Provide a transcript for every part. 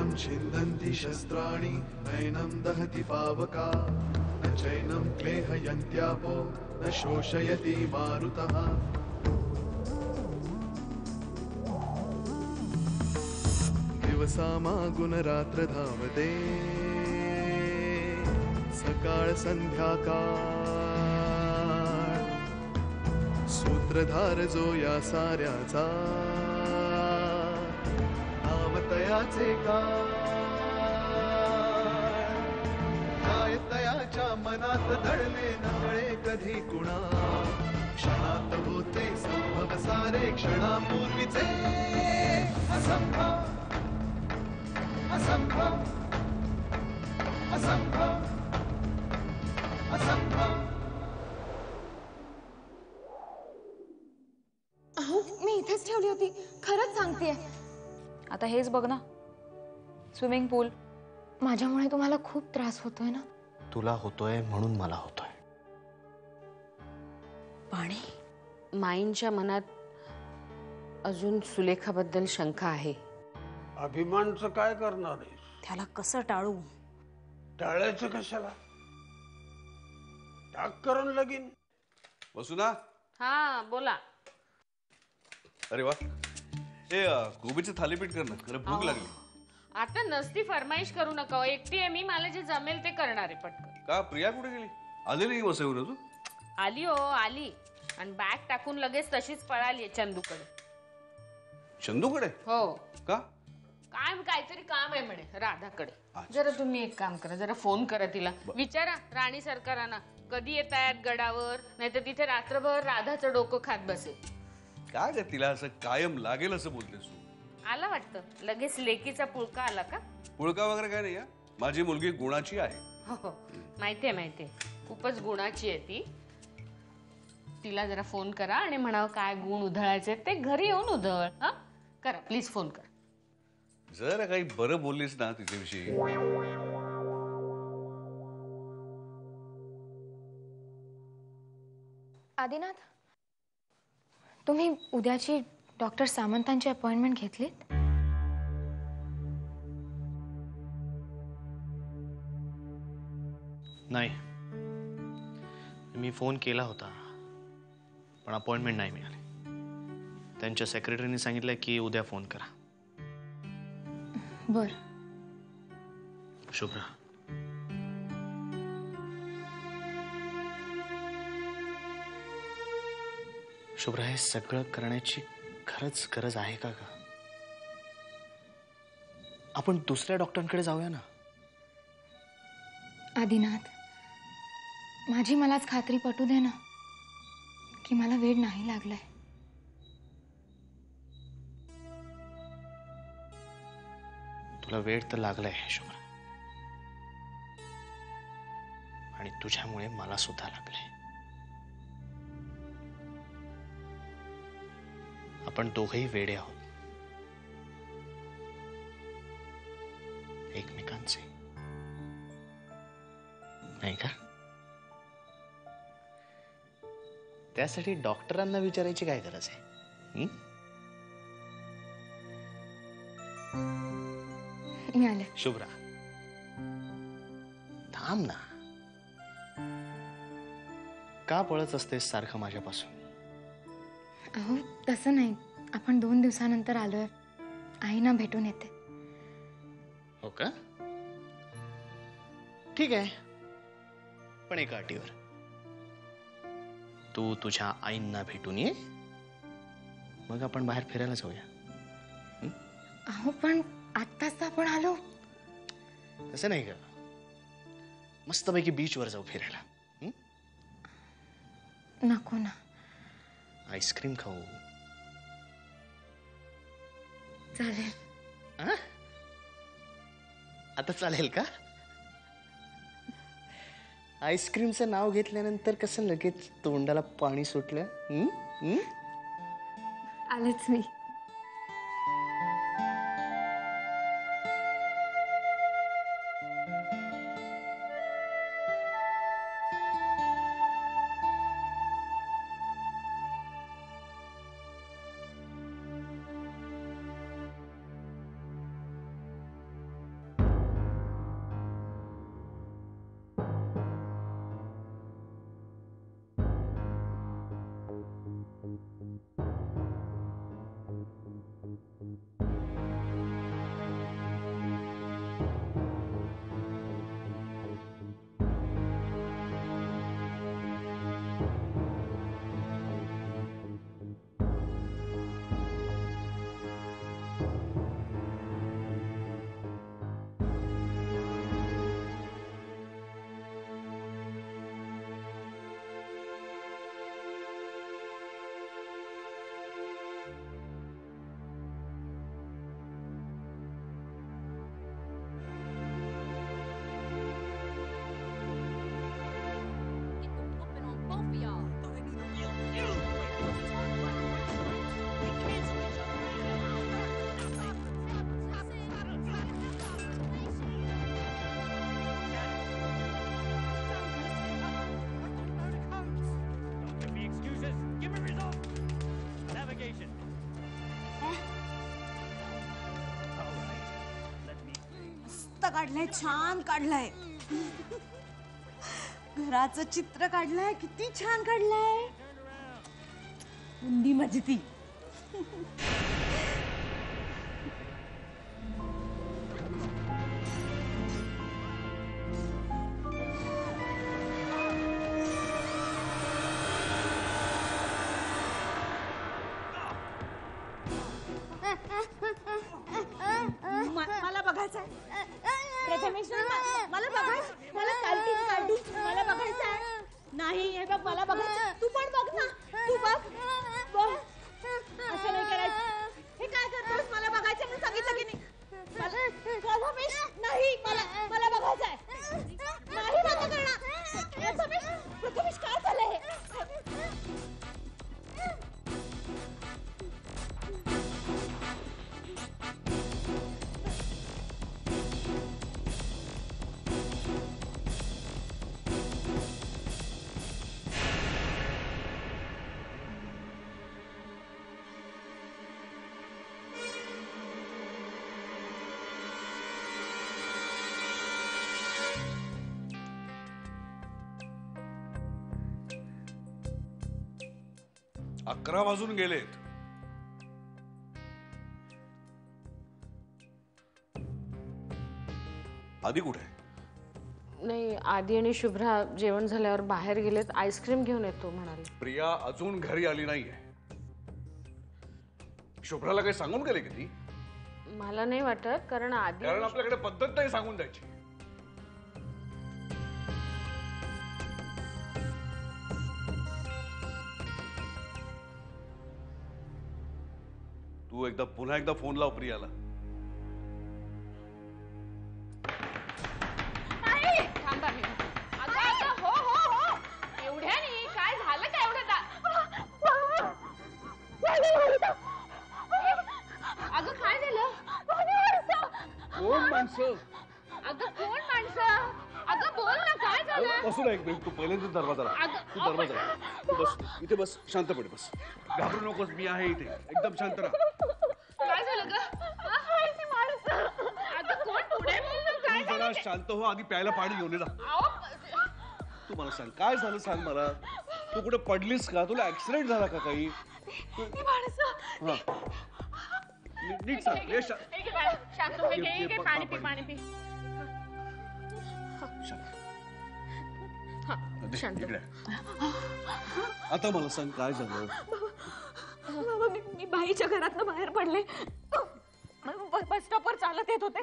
नैनं छिन्दन्ति शस्त्राणि नैनं दहति पावका न चैनं क्लेहयन्त्यापो न शोषयति मारुतः दिवसामागुणरात्र धावते सकाळ संध्याकाळ सूत्रधार जो या साऱ्याचा नामतयाचे काय तयाच्या मनात दडले नकळे कधी कुणा क्षणात होते संभव सारे क्षणापूर्वीचे असंभव असंभव असंभव असंभव. अहो मी इथेच ठेवली होती, खरंच सांगतेय. आता हेच बघ ना, स्विमिंग पूल. माझ्यामुळे तुम्हाला खूप त्रास होतोय ना? तुला होतोय म्हणून मला होतोय. पाणी. माईंच्या मनात अजून सुलेखाबद्दल शंका आहे. अभिमानचं काय करणार आहे? त्याला कसं टाळू? टाळायचं कशाला? टाक करून लगीन. बसू ना. हा बोला. अरे वा, हे गोबीचं थालीपीठ कर ना, खरं भूक लागली. आता नसती फरमाईश करू नका, एकटी आहे मी, मला जे जमेल ते करणार आहे पटकन. का प्रिया कुठे गेली? आली नाही वसईवर तू? आली हो आली, आणि बॅग टाकून लगेच तशीच पळाली चंदूकडे. चंदूकडे? हो. का? काय काहीतरी काम आहे म्हणे राधाकडे. जरा तुम्ही एक काम करा, जरा फोन करा तिला, विचारा राणी सरकारांना कधी येत आहेत गडावर, नाहीतर तिथे रात्रभर राधाचं डोकं खात बसेल. काय ग तिला असं कायम लागेल असं बोलतेस तू? आला वाटतं लगेच लेकीचा पुळका आला का? पुळका वगैरे काय नाही. माझी मुलगी गुणाची आहे. हो माहितीये माहितीये, खूपच गुणाची आहे ती. तिला जरा फोन करा आणि म्हणावं काय गुण उधळायचे ते घरी येऊन उधळ. हा करा प्लीज, फोन करा. जरा काही बरं बोललीस ना तिच्याविषयी. आदिनाथ, तुम्ही उद्याची डॉक्टर सामंतांची अपॉइंटमेंट घेतलीत? नाही, मी फोन केला होता पण अपॉइंटमेंट नाही मिळाली. त्यांच्या सेक्रेटरीने सांगितलं की उद्या फोन करा. बर. शुभ्रा, शुभ्रा, हे सगळं करण्याची खरंच गरज आहे का ग? आपण दुसऱ्या डॉक्टरांकडे जाऊया ना. आदिनाथ, माझी मलाच खात्री पटू दे ना की मला वेळ नाही लागलाय. तुला वेळ तर लागलाय शुभ्रा, आणि तुझ्यामुळे मला सुद्धा लागलंय. आपण दोघेही वेडे आहोत एकमेकांचे, नाही का? त्यासाठी डॉक्टरांना विचारायची काय गरज आहे? मी आले. शुभ्रा, थांब ना. का पळत असतेस सारखं माझ्यापासून? अहो तसं नाही, आपण 2 दिवसानंतर आलोय, आईना भेटून येते. हो का? ठीक आहे, पण एका अटीवर. तू तुझ्या आईंना भेटून ये, मग आपण बाहेर फिरायला जाऊया. अहो पण आत्ताच तर आपण आलो. तसं नाही का? मस्तपैकी बीचवर जाऊ फिरायला. नको ना. आईस्क्रीम खाऊ. चालेल. आता चालेल का? आईस्क्रीमचं नाव घेतल्यानंतर कसं लगेच तोंडाला पाणी सुटलं. आलेच मी. मस्त काढलंय, छान काढलंय. घराचं चित्र काढलंय, किती छान काढलंय. बुंदी मजती. मला बघायचंय प्रथमेश, मला बघायचं, मला कार्टून मला बघायचंय. नाही हे बघ, मला बघायचं. तू पण बघ ना, तू बघ. असं नाही करायचं. हे काय करतोस? मला बघायचं म्हणून सांगितलं की नाही. प्रथमेश, नाही, मला बघायचंय. नाही बघा करणार. प्रथमेश काय झालंय हे? अकरा वाजून गेलेत. आधी कुठे? नाही, आदी आणि शुभ्रा जेवण झाल्यावर बाहेर गेलेत. आईस्क्रीम घेऊन येतो म्हणाले. प्रिया अजून घरी आली नाहीये. शुभ्राला काही सांगून गेले किती? मला नाही वाटत, कारण आधी कारण आपल्याकडे पद्धत नाही सांगून द्यायची. तू पुन्हा एकदा फोन लाव प्रियाला. थांबा. अगं हो हो हो, एवढ्या नाही. काय झालं का एवढं? अगं काय झालं? कोण माणसं? अगं कोण माणसं? अगं बोल ना, काय झालं? बसू ना एक मिनिट. तू पहिले दरवाजाला. तू दरवाजाला. तू बस इथे, बस शांतपणे बस. घाबरू नकोस, मी आहे इथे. एकदम शांत राहा. काय झालं ग? अगं कोण? पुढे बोल ना, काय तू जरा शांत हो. आधी प्यायला पाणी घेऊन ये जा. तू मला सांग, काय झालं सांग मला. तू कुठे पडलीस का? तुला ऍक्सिडेंट झाला का काही? हा, नीट सांग. ये शांत हो, घे पाणी पी, पाणी पी. शांत. इकडे. आता मला सांग काय झालं. मी बाईच्या घरातनं बाहेर पडले. बस स्टॉपवर चालत येत होते.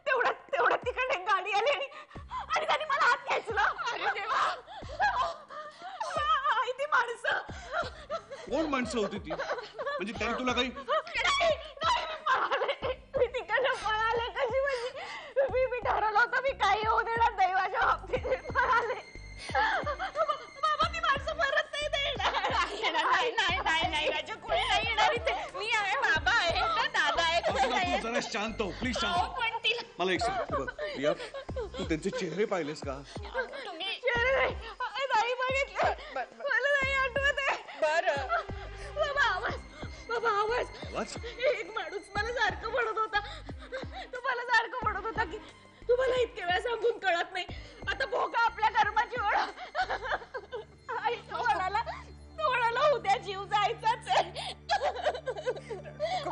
तेवढ्यात तिकडे गाडी आली आणि त्याने मला हात खेचला. अरे देवा, ती माणसं. कोण माणसं होती ती? म्हणजे त्याने तुला काही? मी तिकडनं पळाले. कशी म्हणजे मी ठरवलं होतं मी काही होऊ देणार दैवाच्या बाबतीत. पळाले. बाबा, ती माणसं परत नाही देणार. नाही राजा, कोणी नाही येणार इथे. मी आहे, बाबा आहे, दादा आहे. तू जरा शांत हो, प्लीज शांत हो. पण तिला मला एक सांग. प्रिया, तू त्यांचे चेहरे पाहिलेस का? तुम्ही नाही बघितले. मला नाही आठवत आहे. बाबा आवाज. एक माणूस मला सारखं म्हणत होता. तो मला सारखं म्हणत होता की तुम्हाला इतके वेळा सांगून कळत नाही. आता भोगा आपल्या कर्माची ओढ. आई तो म्हणाला उद्या जीव जायचाच आहे.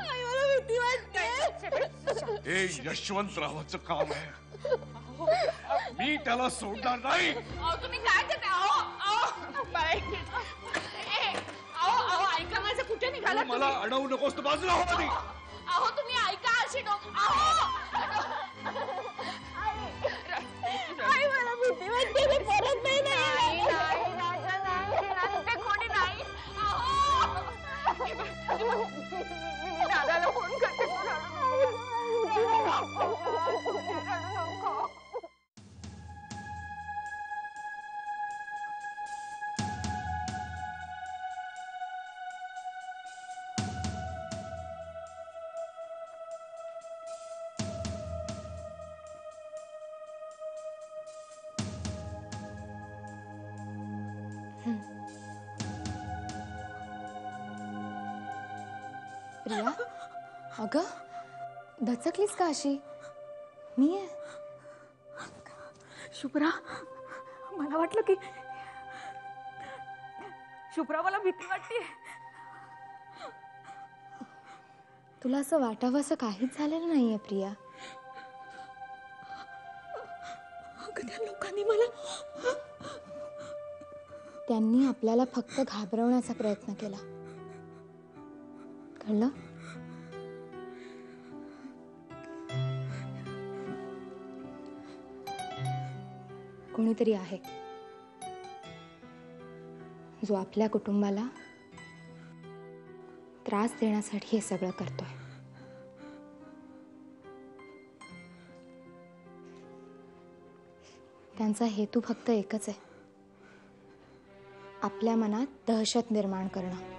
आई मला भीती वाटते. हे यशवंतरावाचं काम आहे. मी त्याला सोडणार नाही. तुम्ही काय करता? अहो ऐका, माझं कुठे निघाला तू मला अडवू नकोस. तू बाजूला हो आधी. अहो तुम्ही ऐका. अशी आई मला भीती वाटते. मी परत नाही कोणी नाही. मी दादाला फोन करते. प्रिया, अगं दचकलीस का अशी? मी आहे. शुभ्रा, मला वाटलं की शुभ्रा, मला भीती वाटते. तुला असं वाटावं असं काहीच झालेलं नाहीये प्रिया. अगं त्या लोकांनी मला, त्यांनी आपल्याला फक्त घाबरवण्याचा प्रयत्न केला, कळलं? कोणीतरी आहे जो आपल्या कुटुंबाला त्रास देण्यासाठी हे सगळं करतोय. त्यांचा हेतू फक्त एकच आहे, आपल्या मनात दहशत निर्माण करणं.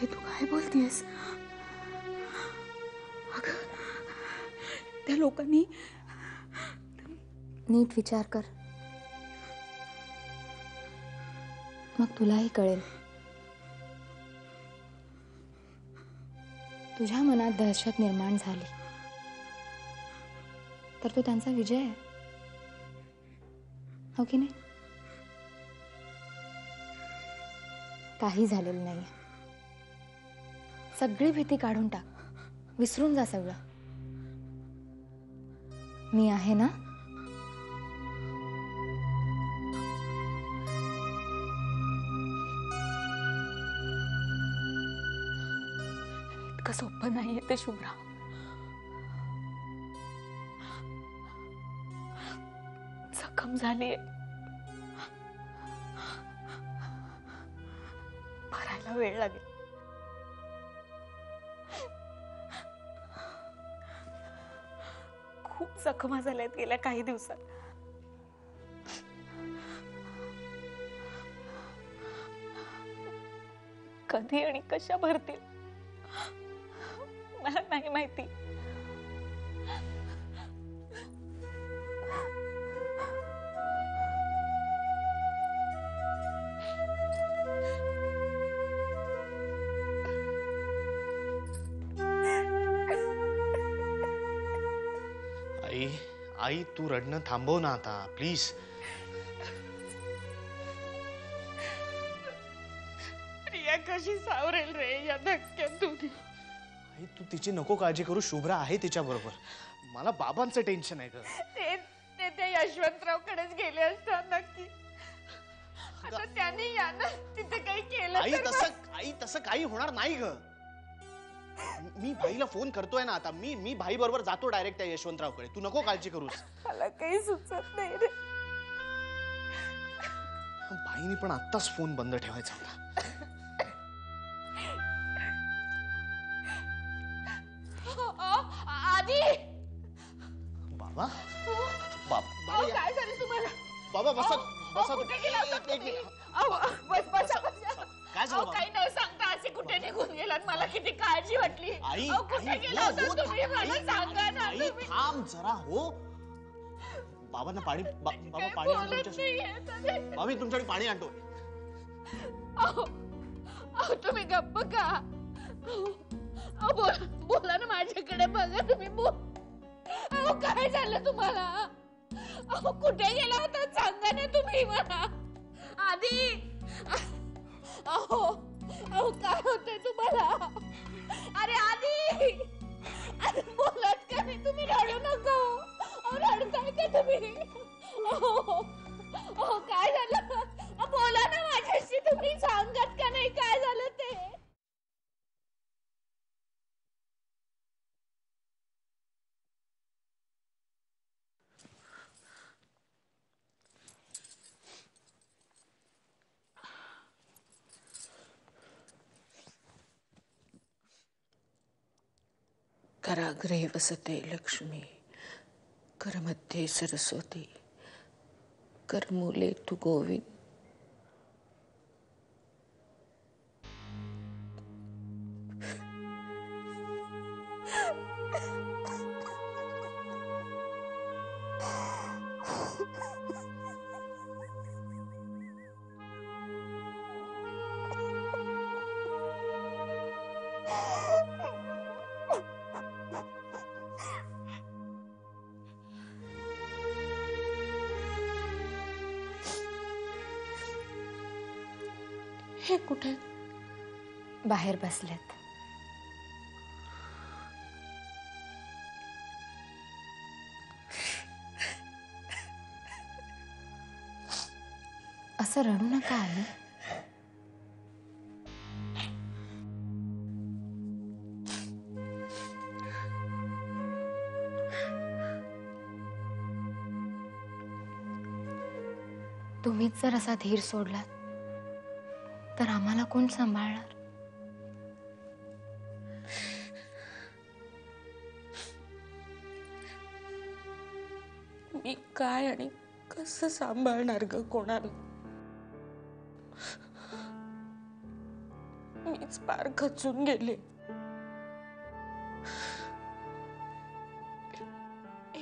हे तू काय बोलतेस? अगं त्या लोकांनी, नीट विचार कर, मग तुलाही कळेल. तुझ्या मनात दहशत निर्माण झाली तर तो त्यांचा विजय आहे, हो की नाही? काही झालेलं नाही. सगळी भीती काढून टाक, विसरून जा सगळं. मी आहे ना. इतकं सोपं नाहीये ते शुभ्रा. जखम झालीये, भरायला वेळ लागेल. खूप जखमा झाल्यात गेल्या काही दिवसात. कधी आणि कशा भरतील मला नाही माहिती. आई, आई तू रडणं थांबव ना आता प्लीज. प्रिया कशी सावरेल रे या धक्क्यातून? आई तू तिची नको काळजी करू, शुभ्रा आहे तिच्या बरोबर. मला बाबांचं टेन्शन आहे ग. ते त्या यशवंतरावकडेच गेले असतात नक्की. आता त्यांनी यानं तिथे काही केलं आई तसं काही होणार नाही ग. मी भाईला फोन करतोय ना आता. मी भाई बरोबर जातो डायरेक्ट त्या यशवंतरावकडे. तू नको काळजी करूस. मला काही सुचत नाही रे. भाईनी पण आत्ताच फोन बंद ठेवायचा होता. आधी बाबा काय झालं तुम्हाला? बाबा बसा बसा. कुठे गेला होता तुम्ही? बसा बसा. काय झालं? काही न सांगता असे कुठे निघून गेलात? मला किती काळजी वाटली. आई कुठे गेला होता तुम्ही? मला सांगा ना तुम्ही. थांब जरा हो. बाबांना पाणी बाबा पाणी आणतो तुमच्यासाठी. बाबा मी तुमच्यासाठी पाणी आणतो. तुम्ही गप्प का? बोला ना माझ्याकडे बघा तुम्ही. काय झालं तुम्हाला? कुठे गेला होता सांगा ना तुम्ही मला आधी. काय होतंय तुम्हाला? अरे आधी बोलत का नाही तुम्ही? रडू नका. रडताय का तुम्ही? काय झालं? बोला ना माझ्याशी. तुम्ही सांगत का नाही काय झालं ते? कराग्रे वसते लक्ष्मी, करमध्ये सरस्वती, करमूले तू गोविंद. हे कुठे? बाहेर बसलेत. असं रडू नका आली. तुम्हीच जर असा धीर सोडलात तर आम्हाला कोण सांभाळणार? मी काय आणि कसं सांभाळणार ग कोणाला? मीच पार खचून गेले.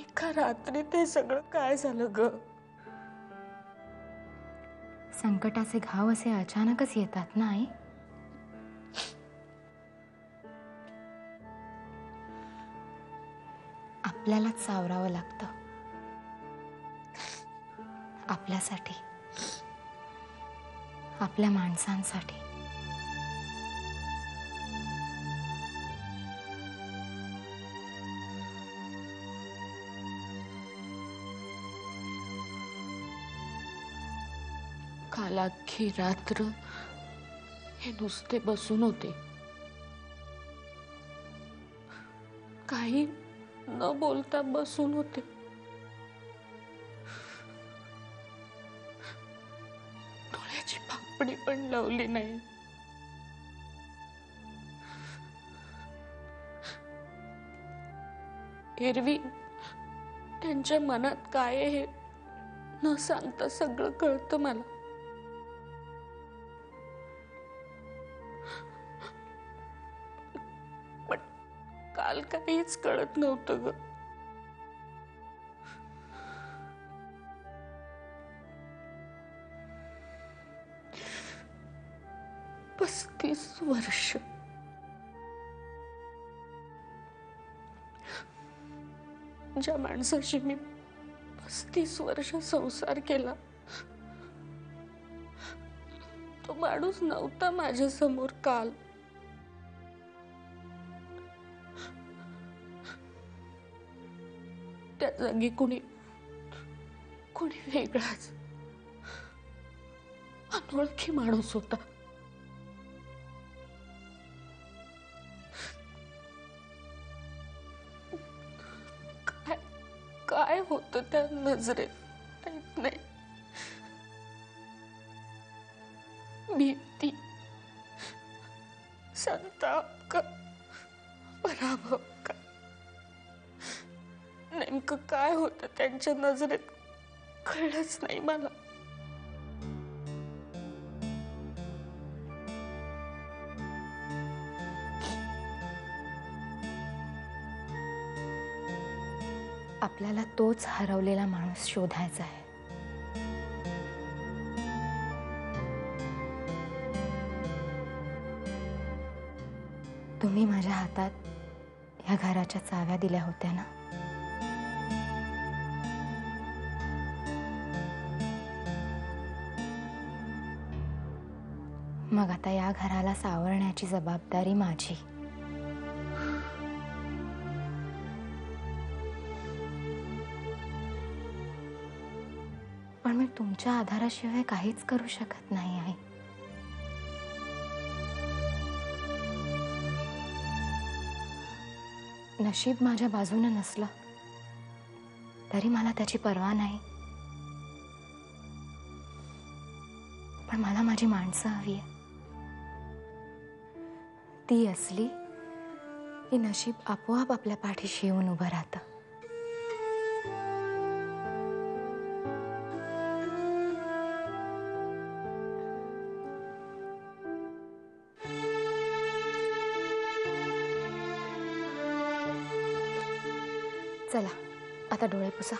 एका रात्री ते सगळं काय झालं ग? संकटाचे घाव असे अचानकच येतात ना आई. आपल्यालाच सावरावं लागतं. आपल्यासाठी, आपल्या माणसांसाठी. काल अख्खी रात्र हे नुसते बसून होते. काही न बोलता बसून होते. डोळ्याची पापणी पण लावली नाही. एरवी त्यांच्या मनात काय आहे हे न सांगता सगळं कळतं मला. पण काल काहीच कळत नव्हतं ग. पस्तीस वर्ष ज्या माणसाशी मी 35 वर्ष संसार केला तो माणूस नव्हता माझ्या समोर काल. त्या जागी कुणी वेगळाच अनोळखी माणूस होता. काय होतं त्या नजरेत माहित नाही. भीती, संताप का पराभव का नेमकं काय होतं त्यांच्या नजरेत कळलंच नाही मला. आपल्याला तोच हरवलेला माणूस शोधायचा आहे. तुम्ही माझ्या हातात ह्या घराच्या चाव्या दिल्या होत्या ना. मग आता या घराला सावरण्याची जबाबदारी माझी. पण मी तुमच्या आधाराशिवाय काहीच करू शकत नाही आहे. नशीब माझ्या बाजूने नसलं तरी मला त्याची पर्वा नाही. पण मला माझी माणसं हवी आहे. ती असली की नशीब आपोआप आपल्या पाठीशी येऊन उभं राहतं. चला आता डोळे पुसा.